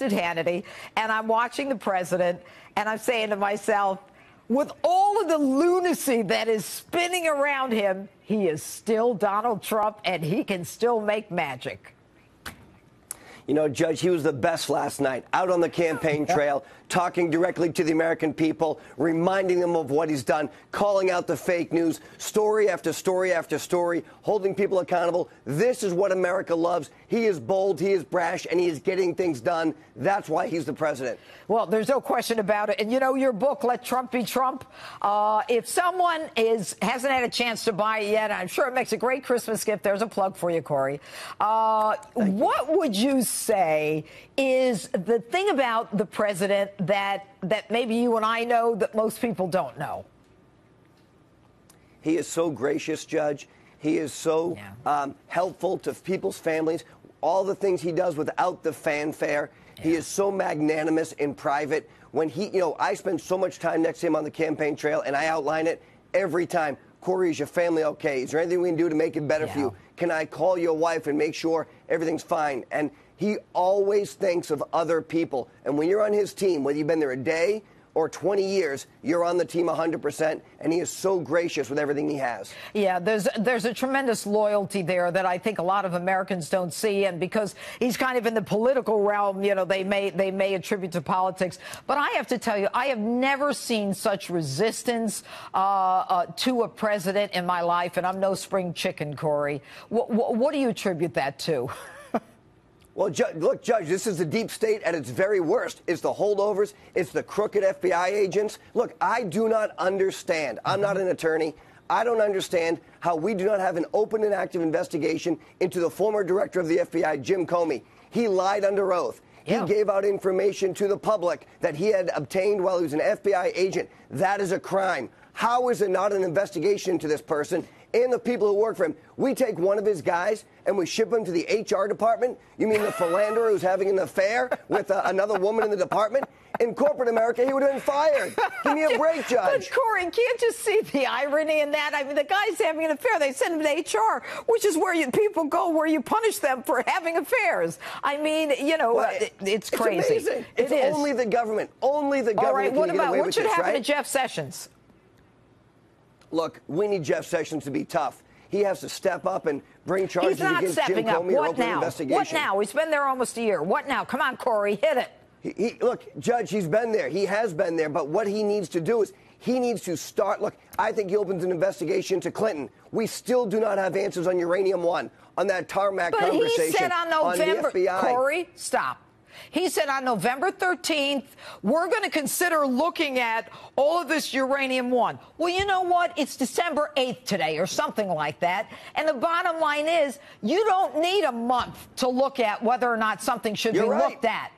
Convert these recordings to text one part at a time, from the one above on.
hosted Hannity, and I'm watching the president, and I'm saying to myself, with all of the lunacy that is spinning around him, he is still Donald Trump, and he can still make magic. You know, Judge, he was the best last night, out on the campaign trail, talking directly to the American people, reminding them of what he's done, calling out the fake news, story after story after story, holding people accountable. This is what America loves. He is bold, he is brash, and he is getting things done. That's why he's the president. Well, there's no question about it. And, you know, your book, Let Trump Be Trump, if someone hasn't had a chance to buy it yet, I'm sure it makes a great Christmas gift. There's a plug for you, Corey. What would you say is the thing about the president that maybe you and I know that most people don't know? He is so gracious, Judge. He is so helpful to people's families. All the things he does without the fanfare. He is so magnanimous in private. When I spend so much time next to him on the campaign trail, and I outline it every time. Corey, is your family okay? Is there anything we can do to make it better for you? Can I call your wife and make sure everything's fine? And he always thinks of other people. And when you're on his team, whether you've been there a day or 20 years, you're on the team 100%, and he is so gracious with everything he has. Yeah, there's a tremendous loyalty there that I think a lot of Americans don't see, and because he's kind of in the political realm, you know, they may attribute to politics. But I have to tell you, I have never seen such resistance to a president in my life, and I'm no spring chicken, Corey. What do you attribute that to? Well, look, Judge, this is the deep state at its very worst. It's the holdovers. It's the crooked FBI agents. Look, I do not understand. I'm not an attorney. I don't understand how we do not have an open and active investigation into the former director of the FBI, Jim Comey. He lied under oath. He gave out information to the public that he had obtained while he was an FBI agent. That is a crime. How is it not an investigation into this person and the people who work for him? We take one of his guys and we ship him to the HR department? You mean the philanderer who's having an affair with another woman in the department? In corporate America, he would have been fired. Give me a break, Judge. But, Corey, can't you see the irony in that? I mean, the guy's having an affair. They send him to HR, which is where people go, where you punish them for having affairs. I mean, you know, it's crazy. It's amazing. It's only the government. Only the government. All right, can get away with what should this, happen right? to Jeff Sessions? Look, we need Jeff Sessions to be tough. He has to step up and bring charges against Jim Comey or open an investigation. What now? He's been there almost a year. What now? Come on, Corey, hit it. Look, Judge, he's been there. He has been there. But what he needs to do is he needs to start. Look, I think he opens an investigation to Clinton. We still do not have answers on Uranium One, on that tarmac conversation. But he said on November, on the FBI. Corey, stop. He said on November 13th, we're going to consider looking at all of this Uranium One. Well, you know what? It's December 8th today or something like that. And the bottom line is you don't need a month to look at whether or not something should be looked at.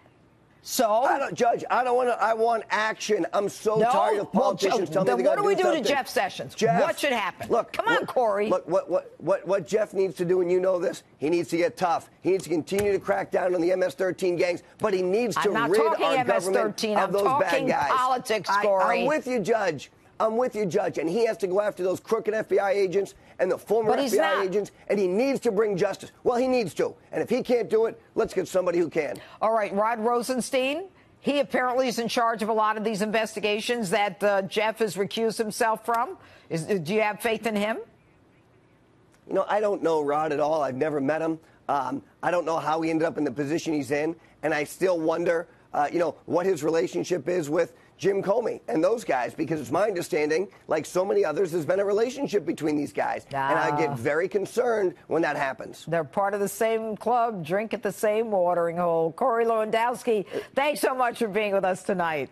So, Judge, I don't want to. I want action. I'm so tired of politicians telling me they got to do something. What do we do to Jeff Sessions? What should happen? Look, come on, Corey. Look, what Jeff needs to do, and you know this, he needs to get tough. He needs to continue to crack down on the MS-13 gangs, but he needs to rid our government of those bad guys. Politics, Corey. I'm with you, Judge. I'm with you, Judge. And he has to go after those crooked FBI agents and the former FBI agents, and he needs to bring justice. Well, he needs to. And if he can't do it, let's get somebody who can. All right, Rod Rosenstein, he apparently is in charge of a lot of these investigations that Jeff has recused himself from. Do you have faith in him? You know, I don't know Rod at all. I've never met him. I don't know how he ended up in the position he's in, and I still wonder, what his relationship is with Jim Comey and those guys, because it's my understanding, like so many others, there's been a relationship between these guys. And I get very concerned when that happens. They're part of the same club, drink at the same watering hole. Corey Lewandowski, thanks so much for being with us tonight.